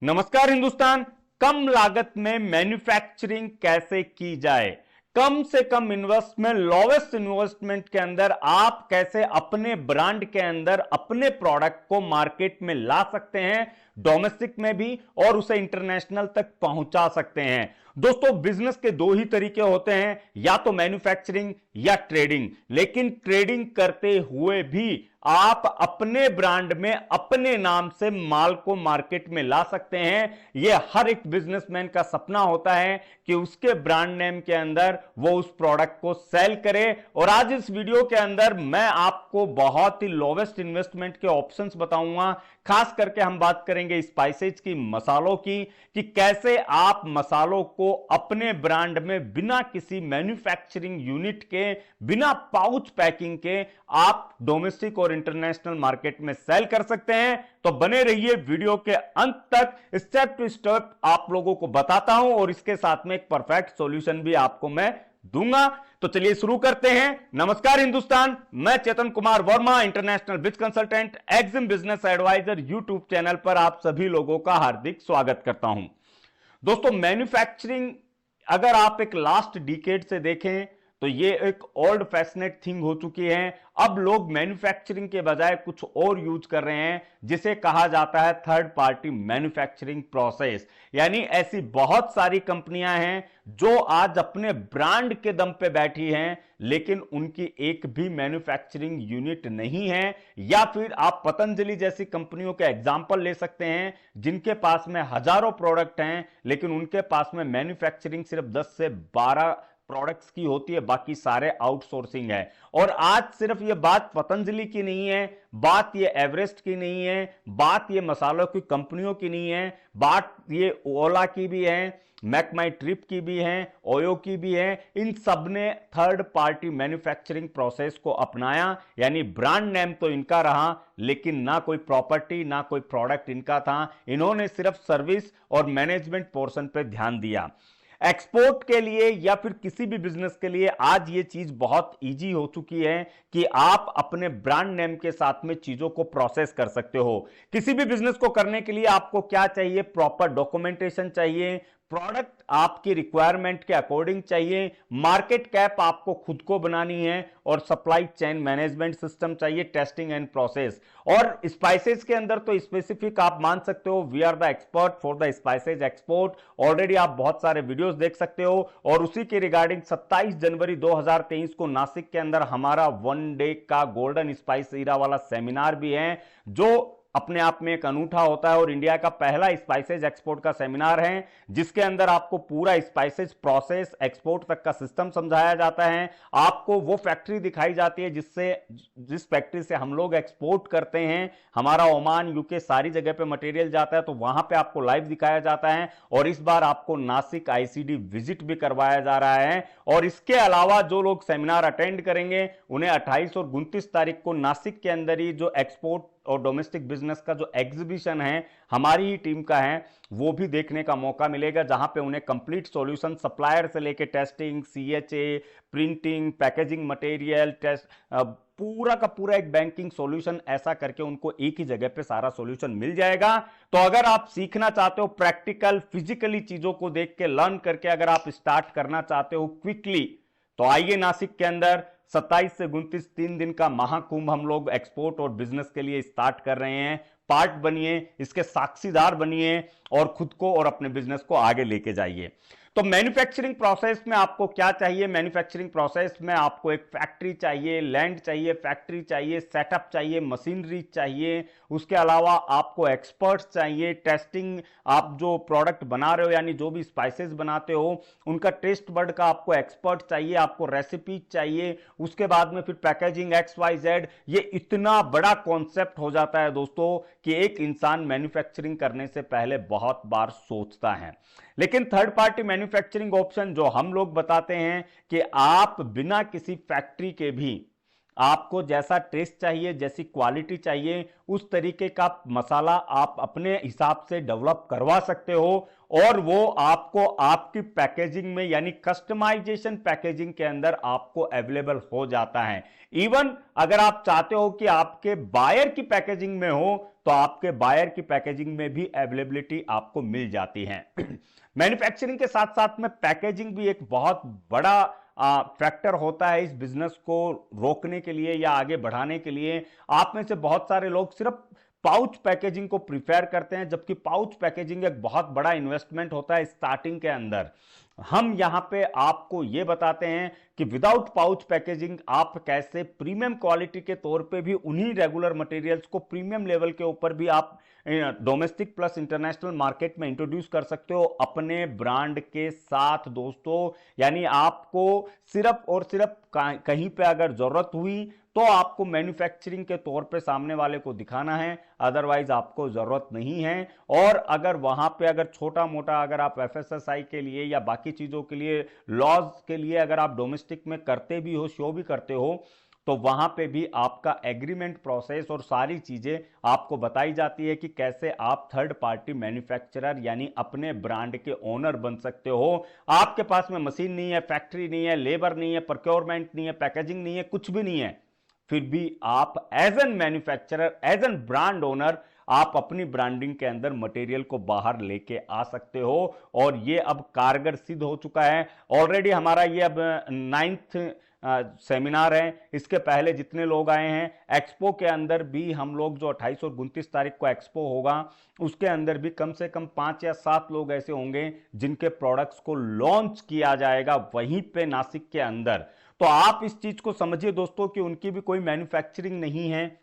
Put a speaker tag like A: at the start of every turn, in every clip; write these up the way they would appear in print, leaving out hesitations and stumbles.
A: नमस्कार हिंदुस्तान। कम लागत में मैन्युफैक्चरिंग कैसे की जाए, कम से कम इन्वेस्टमेंट, लोवेस्ट इन्वेस्टमेंट के अंदर आप कैसे अपने ब्रांड के अंदर अपने प्रोडक्ट को मार्केट में ला सकते हैं, डोमेस्टिक में भी और उसे इंटरनेशनल तक पहुंचा सकते हैं। दोस्तों, बिजनेस के दो ही तरीके होते हैं, या तो मैन्युफैक्चरिंग या ट्रेडिंग। लेकिन ट्रेडिंग करते हुए भी आप अपने ब्रांड में अपने नाम से माल को मार्केट में ला सकते हैं। यह हर एक बिजनेसमैन का सपना होता है कि उसके ब्रांड नेम के अंदर वो उस प्रोडक्ट को सेल करे। और आज इस वीडियो के अंदर मैं आपको बहुत ही लोवेस्ट इन्वेस्टमेंट के ऑप्शंस बताऊंगा। खास करके हम बात करेंगे स्पाइसेज की, मसालों की, कि कैसे आप मसालों को अपने ब्रांड में बिना किसी मैन्युफैक्चरिंग यूनिट के, बिना पाउच पैकिंग के आप डोमेस्टिक और इंटरनेशनल मार्केट में सेल कर सकते हैं। तो बने रहिए वीडियो के अंत तक, स्टेप टू स्टेप आप लोगों को बताता हूं और इसके साथ में एक परफेक्ट सॉल्यूशन भी आपको मैं दूंगा। तो चलिए शुरू करते हैं। नमस्कार हिंदुस्तान, मैं Chetan Kumar Verma, international biz consultant, exim business advisor, YouTube channel पर आप सभी लोगों का हार्दिक स्वागत करता हूं। दोस्तों, मैन्युफैक्चरिंग अगर आप एक लास्ट डिकेड से देखें तो ये एक ओल्ड फैशनेट थिंग हो चुकी है। अब लोग मैन्युफैक्चरिंग के बजाय कुछ और यूज कर रहे हैं, जिसे कहा जाता है थर्ड पार्टी मैन्युफैक्चरिंग प्रोसेस। यानी ऐसी बहुत सारी कंपनियां हैं जो आज अपने ब्रांड के दम पे बैठी हैं, लेकिन उनकी एक भी मैन्युफैक्चरिंग यूनिट नहीं है। या फिर आप पतंजलि जैसी कंपनियों के एग्जांपल ले सकते हैं, जिनके पास में हजारों प्रोडक्ट हैं, लेकिन उनके पास में मैन्युफैक्चरिंग सिर्फ 10 से 12 प्रोडक्ट्स की होती है, बाकी सारे आउटसोर्सिंग है। और आज सिर्फ ये बात पतंजलि की नहीं है, बात ये एवरेस्ट की नहीं है, बात ये मसालों की कंपनियों की नहीं है, बात ये ओला की भी है, मैक माई ट्रिप की भी है, ओयो की भी है। इन सब ने थर्ड पार्टी मैन्युफैक्चरिंग प्रोसेस को अपनाया। यानी ब्रांड नेम तो इनका रहा, लेकिन ना कोई प्रॉपर्टी ना कोई प्रोडक्ट इनका था। इन्होंने सिर्फ सर्विस और मैनेजमेंट पोर्शन पर ध्यान दिया। एक्सपोर्ट के लिए या फिर किसी भी बिजनेस के लिए आज ये चीज बहुत इजी हो चुकी है कि आप अपने ब्रांड नेम के साथ में चीजों को प्रोसेस कर सकते हो। किसी भी बिजनेस को करने के लिए आपको क्या चाहिए? प्रॉपर डॉक्यूमेंटेशन चाहिए, प्रोडक्ट आपकी रिक्वायरमेंट के अकॉर्डिंग चाहिए, मार्केट कैप आपको खुद को बनानी है, और सप्लाई चेन मैनेजमेंट सिस्टम चाहिए, टेस्टिंग एंड प्रोसेस। और स्पाइसेस के अंदर तो स्पेसिफिक आप मान सकते हो, we are the expert for the spices export. Already आप बहुत सारे वीडियोस देख सकते हो। और उसी के रिगार्डिंग 27 जनवरी 2023 को नासिक के अंदर हमारा 1 डे का गोल्डन स्पाइस ईरा वाला सेमिनार भी है, जो अपने आप में एक अनूठा होता है और इंडिया का पहला स्पाइसेज एक्सपोर्ट का सेमिनार है, जिसके अंदर आपको पूरा स्पाइसेज प्रोसेस, एक्सपोर्ट तक का सिस्टम समझाया जाता है। आपको वो फैक्ट्री दिखाई जाती है जिस फैक्ट्री से हम लोग एक्सपोर्ट करते हैं। हमारा ओमान, यूके, सारी जगह पे मटेरियल जाता है, तो वहां पे आपको लाइव दिखाया जाता है। और इस बार आपको नासिक आईसीडी विजिट भी करवाया जा रहा है। और इसके अलावा जो लोग सेमिनार अटेंड करेंगे, उन्हें 28 और 29 तारीख को नासिक के अंदर ही जो एक्सपोर्ट और डोमेस्टिक बिजनेस का जो एग्जीबिशन है, हमारी ही टीम का है, वो भी देखने का मौका मिलेगा, जहां पे उन्हें कंप्लीट सॉल्यूशन, सप्लायर से लेके testing, CHA, printing, packaging material, test, पूरा का पूरा एक बैंकिंग सॉल्यूशन, ऐसा करके उनको एक ही जगह पे सारा सॉल्यूशन मिल जाएगा। तो अगर आप सीखना चाहते हो, प्रैक्टिकल फिजिकली चीजों को देख के, लर्न करके अगर आप स्टार्ट करना चाहते हो क्विकली, तो आइए नासिक के अंदर 27 से 29 3 दिन का महाकुंभ हम लोग एक्सपोर्ट और बिजनेस के लिए स्टार्ट कर रहे हैं। पार्ट बनिए, इसके साक्षीदार बनिए और खुद को और अपने बिजनेस को आगे लेके जाइए। तो मैन्युफैक्चरिंग प्रोसेस में आपको क्या चाहिए? मैन्युफैक्चरिंग प्रोसेस में आपको एक फैक्ट्री चाहिए, लैंड चाहिए, फैक्ट्री चाहिए, सेटअप चाहिए, मशीनरी चाहिए। उसके अलावा आपको एक्सपर्ट्स चाहिए, टेस्टिंग, आप जो प्रोडक्ट बना रहे हो, यानी जो भी स्पाइसेस बनाते हो, उनका टेस्ट बर्ड का आपको एक्सपर्ट चाहिए, आपको रेसिपी चाहिए। उसके बाद में फिर पैकेजिंग, XYZ। ये इतना बड़ा कॉन्सेप्ट हो जाता है दोस्तों कि एक इंसान मैन्युफैक्चरिंग करने से पहले बहुत बार सोचता है। लेकिन थर्ड पार्टी मैन्युफैक्चरिंग ऑप्शन जो हम लोग बताते हैं कि आप बिना किसी फैक्ट्री के भी आपको जैसा टेस्ट चाहिए, जैसी क्वालिटी चाहिए, उस तरीके का मसाला आप अपने हिसाब से डेवलप करवा सकते हो और वो आपको आपकी पैकेजिंग में यानी कस्टमाइजेशन पैकेजिंग के अंदर आपको अवेलेबल हो जाता है। इवन अगर आप चाहते हो कि आपके बायर की पैकेजिंग में हो तो आपके बायर की पैकेजिंग में भी अवेलेबिलिटी आपको मिल जाती है। मैन्युफैक्चरिंग के साथ साथ में पैकेजिंग भी एक बहुत बड़ा फैक्टर होता है इस बिजनेस को रोकने के लिए या आगे बढ़ाने के लिए। आप में से बहुत सारे लोग सिर्फ पाउच पैकेजिंग को प्रिफेयर करते हैं, जबकि पाउच पैकेजिंग एक बहुत बड़ा इन्वेस्टमेंट होता है स्टार्टिंग के अंदर। हम यहां पे आपको यह बताते हैं कि विदाउट पाउच पैकेजिंग आप कैसे प्रीमियम क्वालिटी के तौर पे भी उन्हीं रेगुलर मटेरियल्स को प्रीमियम लेवल के ऊपर भी आप डोमेस्टिक प्लस इंटरनेशनल मार्केट में इंट्रोड्यूस कर सकते हो अपने ब्रांड के साथ दोस्तों। यानी आपको सिर्फ और सिर्फ कहीं पे अगर जरूरत हुई तो आपको मैन्युफैक्चरिंग के तौर पे सामने वाले को दिखाना है, अदरवाइज आपको जरूरत नहीं है। और अगर वहां पे अगर छोटा मोटा अगर आप एफएसएसआई के लिए या बाकी चीजों के लिए लॉज के लिए अगर आप डोमेस्टिक में करते भी हो, शो भी करते हो, तो वहां पे भी आपका एग्रीमेंट प्रोसेस और सारी चीजें आपको बताई जाती है कि कैसे आप थर्ड पार्टी मैन्युफैक्चरर यानी अपने ब्रांड के ओनर बन सकते हो। आपके पास में मशीन नहीं है, फैक्ट्री नहीं है, लेबर नहीं है, प्रोक्योरमेंट नहीं है, पैकेजिंग नहीं है, कुछ भी नहीं है, फिर भी आप as an manufacturer, as an brand owner आप अपनी ब्रांडिंग के अंदर मटेरियल को बाहर लेके आ सकते हो। और ये अब कारगर सिद्ध हो चुका है। ऑलरेडी हमारा ये अब 9th सेमिनार है। इसके पहले जितने लोग आए हैं, एक्सपो के अंदर भी हम लोग जो 28 और 29 तारीख को एक्सपो होगा उसके अंदर भी कम से कम 5 या 7 लोग ऐसे होंगे जिनके प्रोडक्ट्स को लॉन्च किया जाएगा वहीं पे नासिक के अंदर। तो आप इस चीज को समझिए दोस्तों कि उनकी भी कोई मैन्युफैक्चरिंग नहीं है,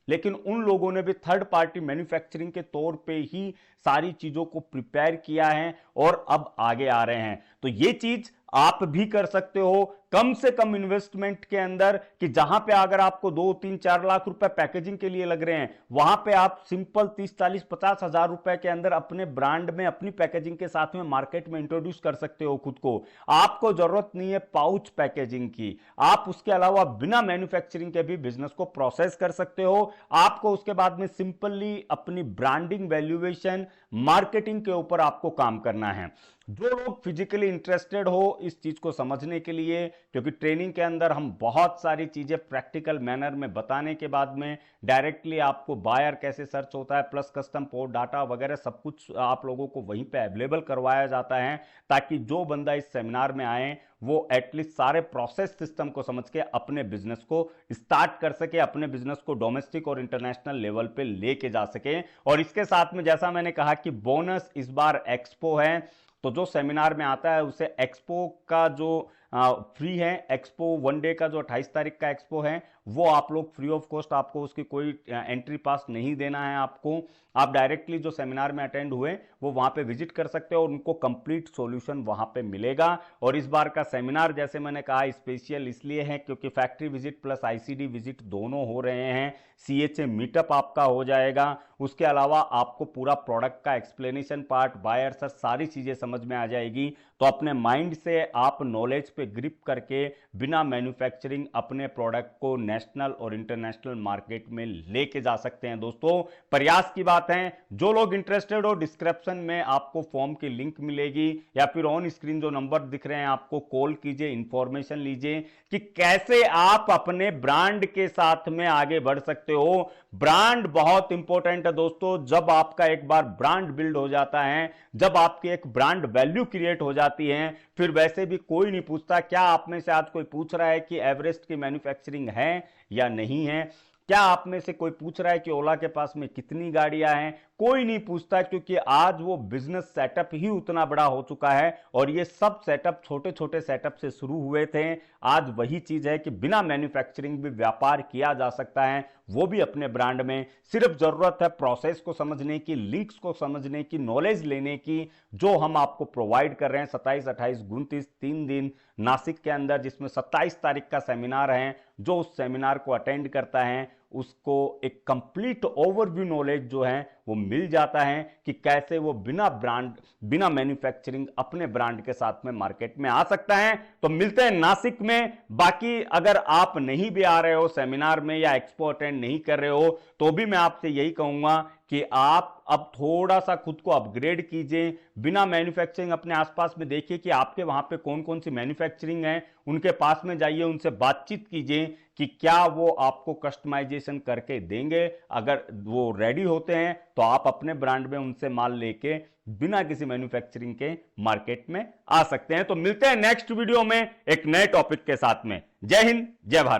A: लेकिन उन लोगों ने भी थर्ड पार्टी मैन्युफैक्चरिंग के तौर पे ही सारी चीजों को प्रिपेयर किया है और अब आगे आ रहे हैं। तो ये चीज आप भी कर सकते हो कम से कम इन्वेस्टमेंट के अंदर, कि जहां पे अगर आपको 2, 3, 4 लाख रुपए पैकेजिंग के लिए लग रहे हैं, वहां पे आप सिंपल 30, 40, 50 हजार रुपए के अंदर अपने ब्रांड में अपनी पैकेजिंग के साथ में मार्केट में इंट्रोड्यूस कर सकते हो खुद को। आपको जरूरत नहीं है पाउच पैकेजिंग की, आप उसके अलावा बिना मैन्युफैक्चरिंग के भी बिजनेस को प्रोसेस कर सकते हो। आपको उसके बाद में सिंपली अपनी ब्रांडिंग, वैल्यूएशन, मार्केटिंग के ऊपर आपको काम करना है। जो लोग फिजिकली इंटरेस्टेड हो इस चीज को समझने के लिए, क्योंकि ट्रेनिंग के अंदर हम बहुत सारी चीजें प्रैक्टिकल मैनर में बताने के बाद में डायरेक्टली आपको बायर कैसे सर्च होता है प्लस कस्टम पोर्ट डाटा वगैरह सब कुछ आप लोगों को वहीं पे अवेलेबल करवाया जाता है, ताकि जो बंदा इस सेमिनार में आए वो एटलीस्ट सारे प्रोसेस सिस्टम को समझ के अपने बिजनेस को स्टार्ट कर सके, अपने बिजनेस को डोमेस्टिक और इंटरनेशनल लेवल पे लेके जा सके। और इसके साथ में जैसा मैंने कहा कि बोनस इस बार एक्सपो है, तो जो सेमिनार में आता है उसे एक्सपो का जो फ्री है, एक्सपो 1 डे का जो 28 तारीख का एक्सपो है वो आप लोग फ्री ऑफ कॉस्ट, आपको उसकी कोई एंट्री पास नहीं देना है। आपको आप डायरेक्टली जो सेमिनार में अटेंड हुए वो वहां पे विजिट कर सकते हो और उनको कंप्लीट सॉल्यूशन वहां पे मिलेगा। और इस बार का सेमिनार जैसे मैंने कहा स्पेशल इसलिए है क्योंकि factory visit plus ICD visit दोनों हो रहे हैं, सीएचए मीटअप आपका हो जाएगा, उसके अलावा आपको पूरा प्रोडक्ट का एक्सप्लेनेशन पार्ट, बायर सर, सारी चीजें समझ में आ जाएगी। तो अपने माइंड से आप नॉलेज पे ग्रिप करके बिना मैन्युफैक्चरिंग अपने प्रोडक्ट को नेशनल और इंटरनेशनल मार्केट में लेके जा सकते हैं दोस्तों। प्रयास की बात है, जो लोग इंटरेस्टेड हो डिस्क्रिप्शन में आपको फॉर्म की लिंक मिलेगी या फिर ऑन स्क्रीन जो नंबर दिख रहे हैं आपको कॉल कीजिए, इंफॉर्मेशन लीजिए कि कैसे आप अपने ब्रांड के साथ में आगे बढ़ सकते हो। ब्रांड बहुत इंपॉर्टेंट है दोस्तों। जब आपका एक बार ब्रांड बिल्ड हो जाता है, जब आपकी एक ब्रांड वैल्यू क्रिएट हो जाती है, फिर वैसे भी कोई नहीं पूछता। क्या आप में से आज कोई पूछ रहा है कि एवरेस्ट की मैन्युफैक्चरिंग है या नहीं है? क्या आप में से कोई पूछ रहा है कि ओला के पास में कितनी गाड़ियां हैं? कोई नहीं पूछता, क्योंकि आज वो बिजनेस सेटअप ही उतना बड़ा हो चुका है और ये सब सेटअप छोटे छोटे सेटअप से शुरू हुए थे। आज वही चीज है कि बिना मैन्युफैक्चरिंग भी व्यापार किया जा सकता है, वो भी अपने ब्रांड में। सिर्फ जरूरत है प्रोसेस को समझने की, लीक्स को समझने की, नॉलेज लेने की, जो हम आपको प्रोवाइड कर रहे हैं 27, 28, 29 3 दिन नासिक के अंदर, जिसमें 27 तारीख का सेमिनार है। जो उस सेमिनार को अटेंड करता है उसको एक कंप्लीट ओवरव्यू नॉलेज जो है वो मिल जाता है कि कैसे वो बिना मैन्युफैक्चरिंग अपने ब्रांड के साथ में मार्केट में आ सकता है। तो मिलते हैं नासिक में। बाकी अगर आप नहीं भी आ रहे हो सेमिनार में या एक्सपो अटेंड नहीं कर रहे हो तो भी मैं आपसे यही कहूंगा कि आप अब थोड़ा सा खुद को अपग्रेड कीजिए। बिना मैन्युफैक्चरिंग अपने आसपास में देखिए कि आपके वहां पे कौन कौन सी मैन्युफैक्चरिंग है, उनके पास में जाइए, उनसे बातचीत कीजिए कि क्या वो आपको कस्टमाइजेशन करके देंगे। अगर वो रेडी होते हैं तो आप अपने ब्रांड में उनसे माल लेके बिना किसी मैन्युफैक्चरिंग के मार्केट में आ सकते हैं। तो मिलते हैं नेक्स्ट वीडियो में एक नए टॉपिक के साथ में। जय हिंद, जय भारत।